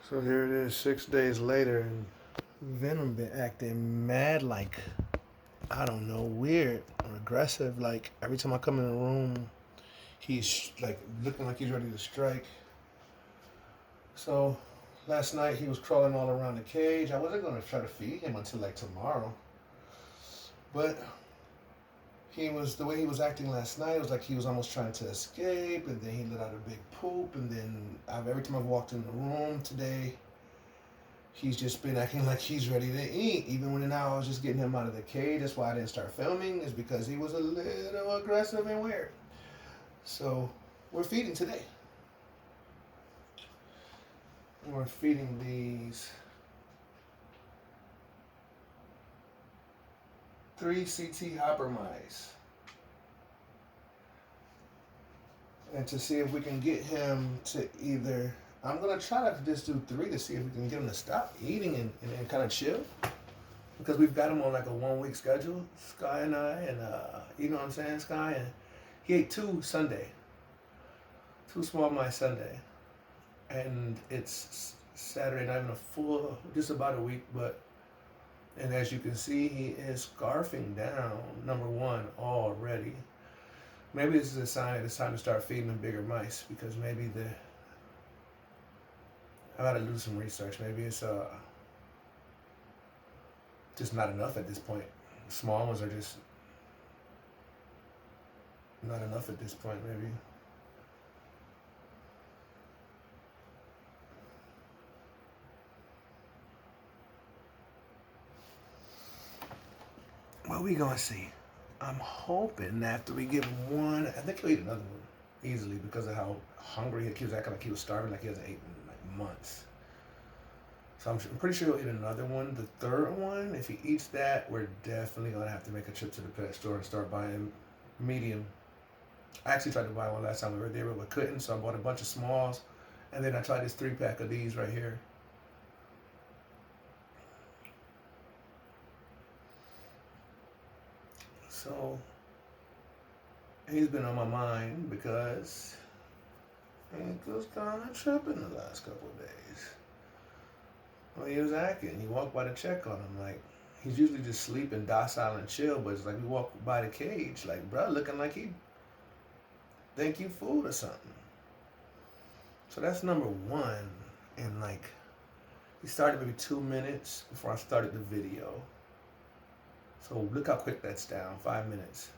So here it is, 6 days later, and Venom been acting mad, like, I don't know, weird or aggressive. Like every time I come in the room, he's like looking like he's ready to strike. So last night he was crawling all around the cage. I wasn't gonna try to feed him until like tomorrow, but he was the way he was acting last night. It was like he was almost trying to escape, and then he let out a big poop, and then every time I've walked in the room today, he's just been acting like he's ready to eat. Even when now I was just getting him out of the cage. That's why I didn't start filming, is because he was a little aggressive and weird. So we're feeding today. We're feeding these 3 CT hopper mice. And to see if we can get him to either, I'm gonna try to just do 3 to see if we can get him to stop eating and kind of chill, because we've got him on like a 1 week schedule, Sky and I, and you know what I'm saying, Sky, and he ate 2 Sunday, 2 small mice Sunday, and it's Saturday, not even a full, just about a week, but, and as you can see, he is scarfing down, number 1 already. Maybe this is a sign that it's time to start feeding them bigger mice, because maybe I gotta do some research. Maybe it's just not enough at this point. Small ones are just not enough at this point, maybe. Well, we gonna see. I'm hoping that after we give him 1, I think he'll eat another one easily, because of how hungry he was acting like he was starving, like he hasn't eaten in like months. So I'm pretty sure he'll eat another one. The third one, if he eats that, we're definitely gonna have to make a trip to the pet store and start buying medium. I actually tried to buy one last time we were there, but we couldn't, so I bought a bunch of smalls, and then I tried this 3-pack of these right here. So he's been on my mind because he was kind of tripping the last couple of days. Well, he was acting. You walk by to check on him, like he's usually just sleeping, docile and chill, but it's like we walk by the cage, like bro, looking like he think you food or something. So that's number 1, and like he started maybe 2 minutes before I started the video. So look how quick that's down. 5 minutes.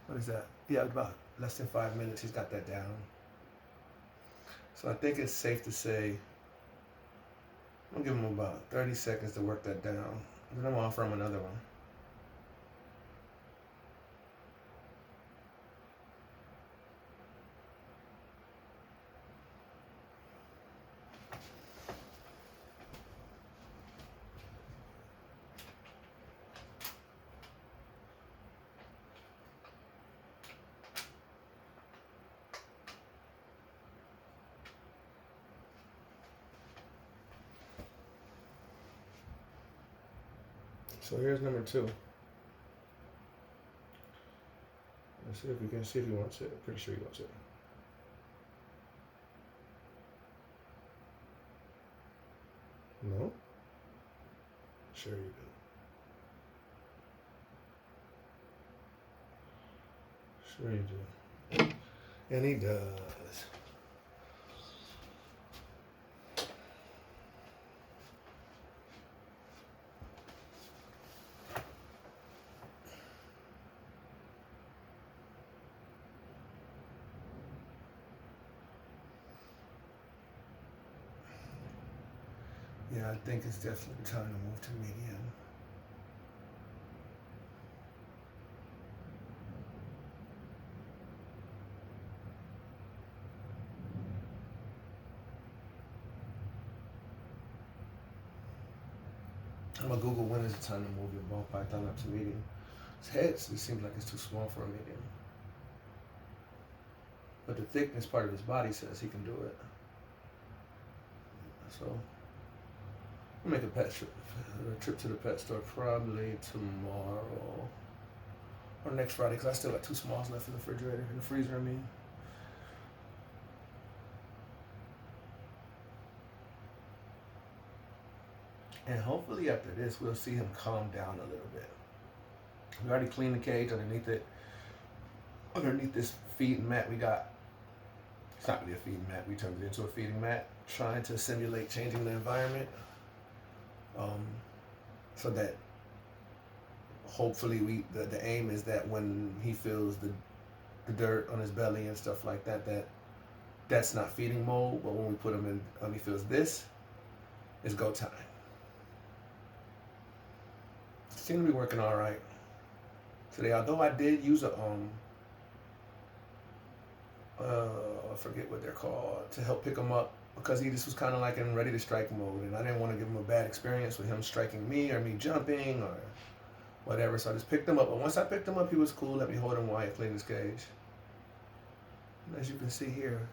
What is that? Yeah, about less than 5 minutes. He's got that down. So I think it's safe to say I'm gonna give him about 30 seconds to work that down. And then I'm gonna offer him another one. So here's number 2. Let's see if we can see if he wants it. I'm pretty sure he wants it. No? Sure you do. Sure you do. And he does. Yeah, I think it's definitely time to move to medium. I'm gonna Google when is the time to move your ball python up to medium. His head, it seems like it's too small for a medium. But the thickness part of his body says he can do it. So we'll make a trip to the pet store probably tomorrow or next Friday, because I still got 2 smalls left in the refrigerator, in the freezer, I mean. And hopefully after this, we'll see him calm down a little bit. We already cleaned the cage underneath it. Underneath this feeding mat we got. It's not really a feeding mat. We turned it into a feeding mat, trying to simulate changing the environment, so that hopefully the aim is that when he feels the dirt on his belly and stuff like that, that's not feeding mode. But when we put him in, he feels this, it's go time. Seem to be working all right today. Although I did use I forget what they're called, to help pick him up, because he just was kind of like in ready to strike mode, and I didn't want to give him a bad experience with him striking me or me jumping or whatever. So I just picked him up. But once I picked him up, he was cool. Let me hold him while I cleaned his cage. And as you can see here,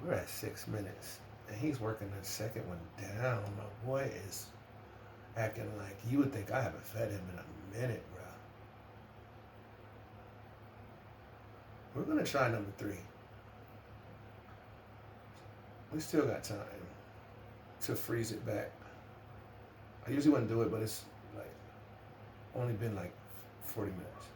we're at 6 minutes, and he's working the second one down. My boy is acting like you would think I haven't fed him in a minute, bro. We're gonna try number 3. We still got time to freeze it back. I usually wouldn't do it, but it's like only been like 40 minutes.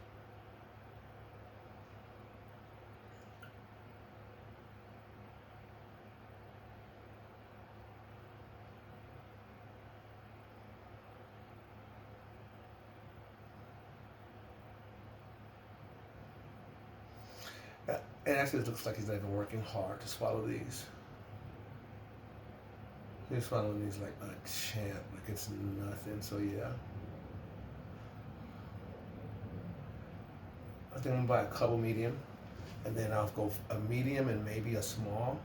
And actually, it looks like he's not even working hard to swallow these. He's swallowing these like a champ, like it's nothing. So yeah, I think I'm gonna buy a couple medium, and then I'll go a medium and maybe a small,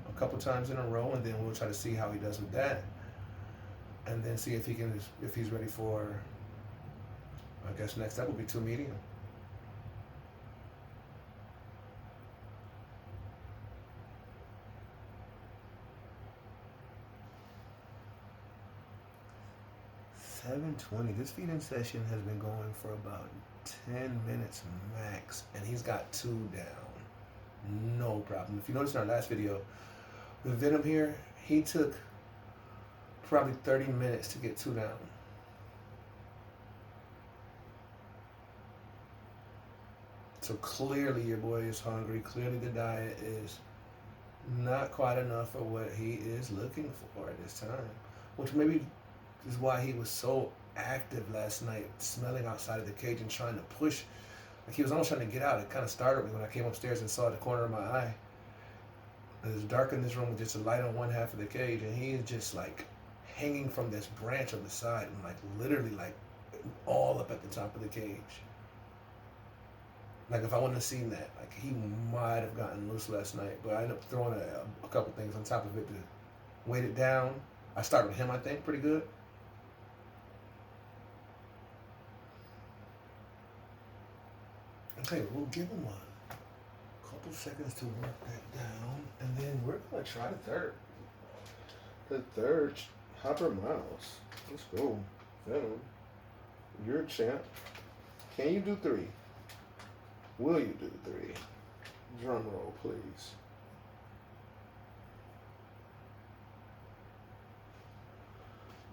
a couple times in a row, and then we'll try to see how he does with that, and then see if he's ready for. I guess next up will be 2 medium. $7.20. This feeding session has been going for about 10 minutes max, and he's got 2 down. No problem. If you notice in our last video, with Venom here, he took probably 30 minutes to get 2 down. So clearly your boy is hungry. Clearly the diet is not quite enough for what he is looking for at this time, which maybe is why he was so active last night, smelling outside of the cage and trying to push. Like he was almost trying to get out. It kind of startled me when I came upstairs and saw the corner of my eye. It was dark in this room with just a light on one half of the cage, and he is just like hanging from this branch on the side and like literally like all up at the top of the cage. Like if I wouldn't have seen that, like he might have gotten loose last night. But I ended up throwing a couple things on top of it to weight it down. I started with him, I think, pretty good. Okay, we'll give him a couple seconds to work that down, and then we're gonna try the third. The third Hopper Miles. Let's go. Venom. You're a champ. Can you do 3? Will you do 3? Drum roll, please.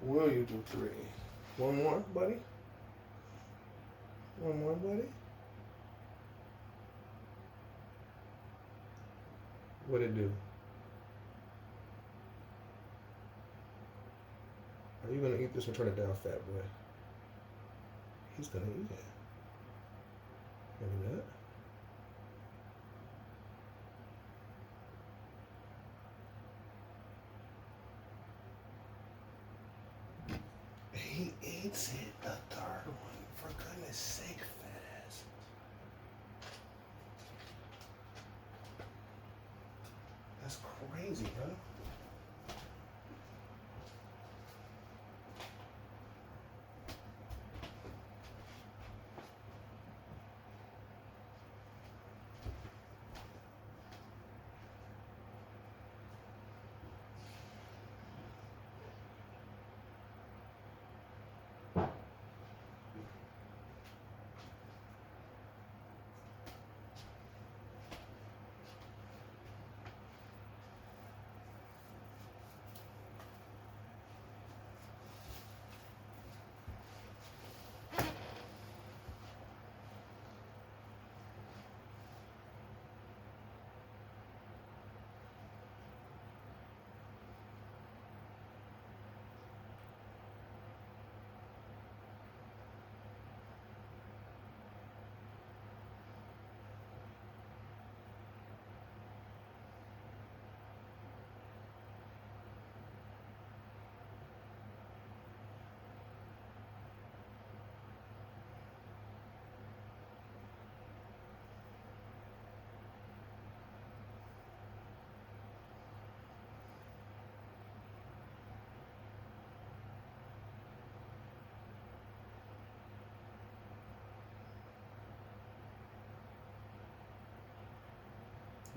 Will you do 3? One more, buddy? One more, buddy? What'd it do? Are you gonna eat this or turn it down, fat boy? He's gonna eat it. Maybe not. He eats it, the third one. For goodness sake, fat ass. That's crazy, bro.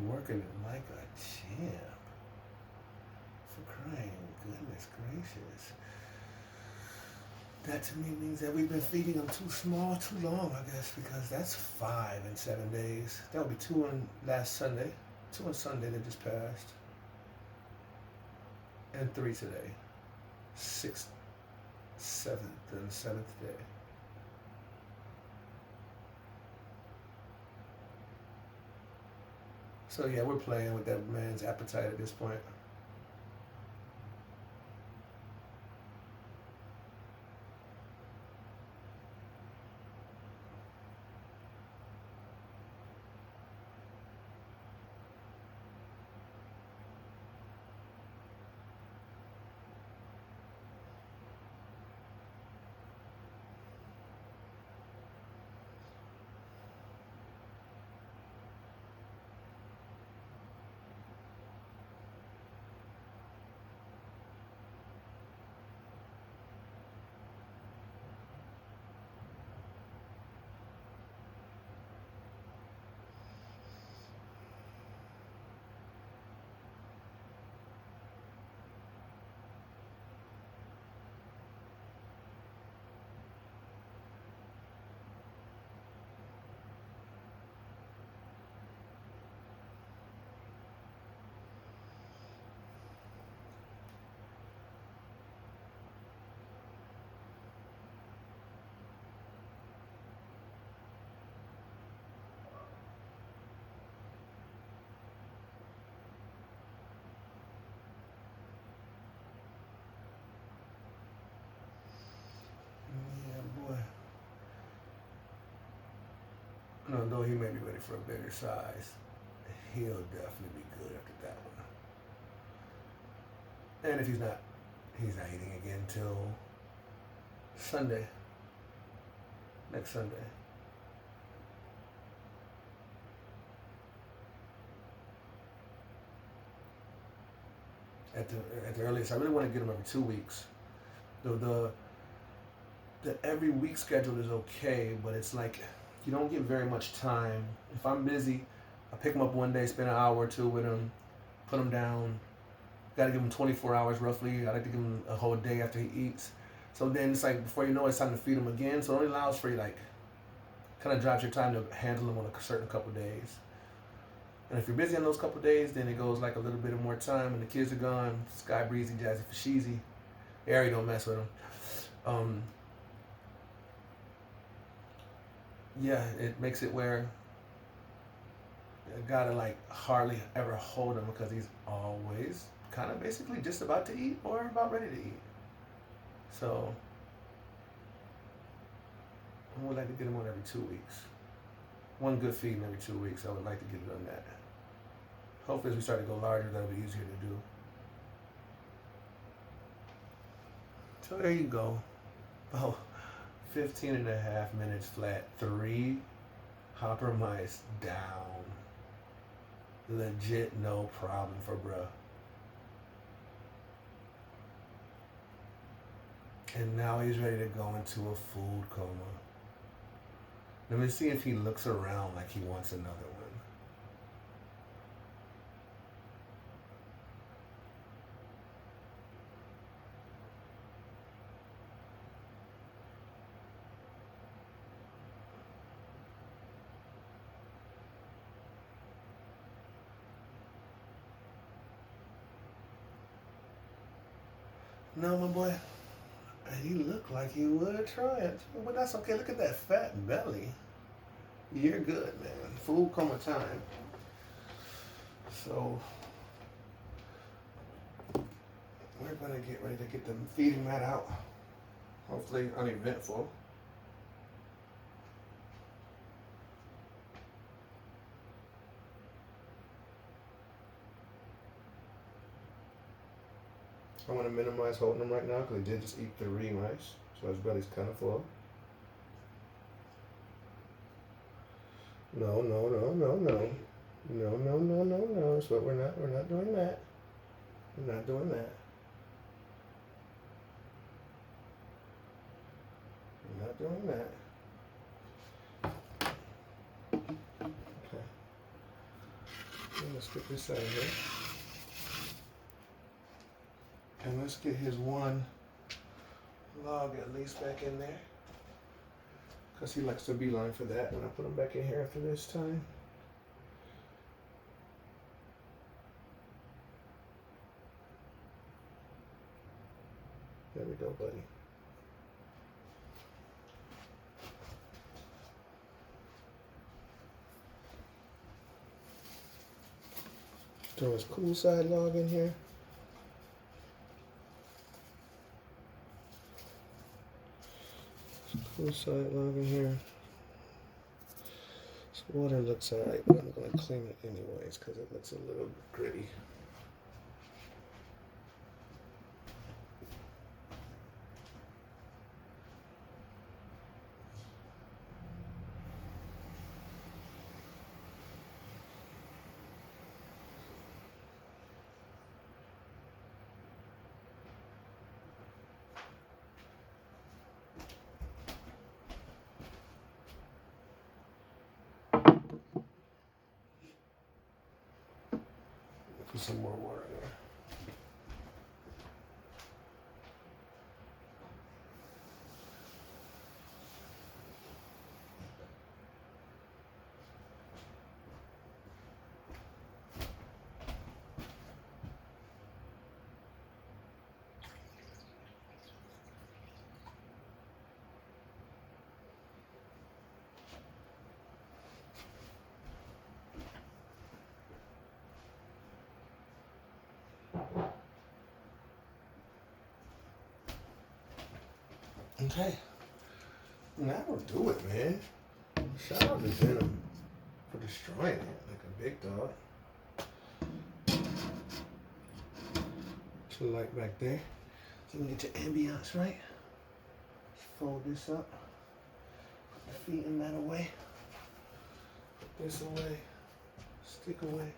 Working it like a champ. For crying goodness gracious. That to me means that we've been feeding them too small, too long, I guess, because that's 5 in 7 days. That would be 2 on last Sunday, 2 on Sunday that just passed, and 3 today. 6th, 7th, and 7th day. So yeah, we're playing with that man's appetite at this point. Yeah, boy. No, though he may be ready for a bigger size, he'll definitely be good after that one. And if he's not eating again till Sunday. Next Sunday. At the earliest, I really want to get him every 2 weeks. The every week schedule is okay, but it's like you don't get very much time. If I'm busy, I pick him up one day, spend an hour or two with him, put him down. Got to give him 24 hours roughly. I like to give him a whole day after he eats. So then it's like before you know it, it's time to feed him again. So it only allows for you like kind of drives your time to handle him on a certain couple days. And if you're busy on those couple days, then it goes like a little bit of more time, and the kids are gone. Sky breezy, jazzy, fasheezy. Ari don't mess with him. Yeah, it makes it where I gotta like hardly ever hold him because he's always kind of basically just about to eat or about ready to eat. So I would like to get him on every 2 weeks. One good feeding every 2 weeks. I would like to get it on that. Hopefully as we start to go larger, that'll be easier to do. So there you go. About 15 and a half minutes flat. 3 hopper mice down. Legit no problem for bruh. And now he's ready to go into a food coma. Let me see if he looks around like he wants another one. No, my boy. He looked like he would try it, but that's okay. Look at that fat belly. You're good, man. Food coma time. So we're gonna get ready to get the feeding mat out. Hopefully uneventful. I want to minimize holding him right now because he did just eat 3 mice, so his belly's kind of full. No, no, no, no, no. No, no, no, no, no. So we're not doing that. We're not doing that. We're not doing that. Okay. let's get this out of here. And let's get his one log at least back in there. Because he likes to beeline for that. And I put him back in here after this time. There we go, buddy. Throw his cool side log in here. Cool side log in here. This water looks alright, but I'm going to clean it anyways because it looks a little gritty. Put some more water in there. Okay. That'll do it, man. Shout out to Venom for destroying it like a big dog. Put the light back there so you can get your ambiance right. Fold this up. Put the feet in that away. Put this away. Stick away.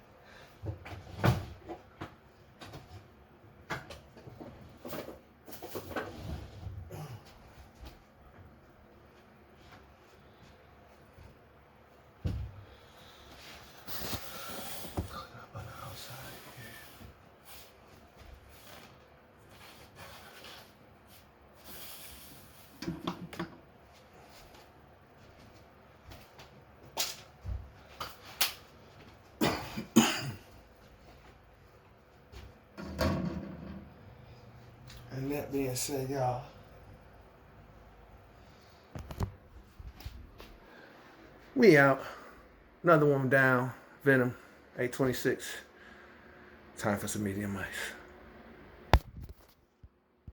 And that being said, y'all, we out. Another one down. Venom, 826. Time for some medium ice.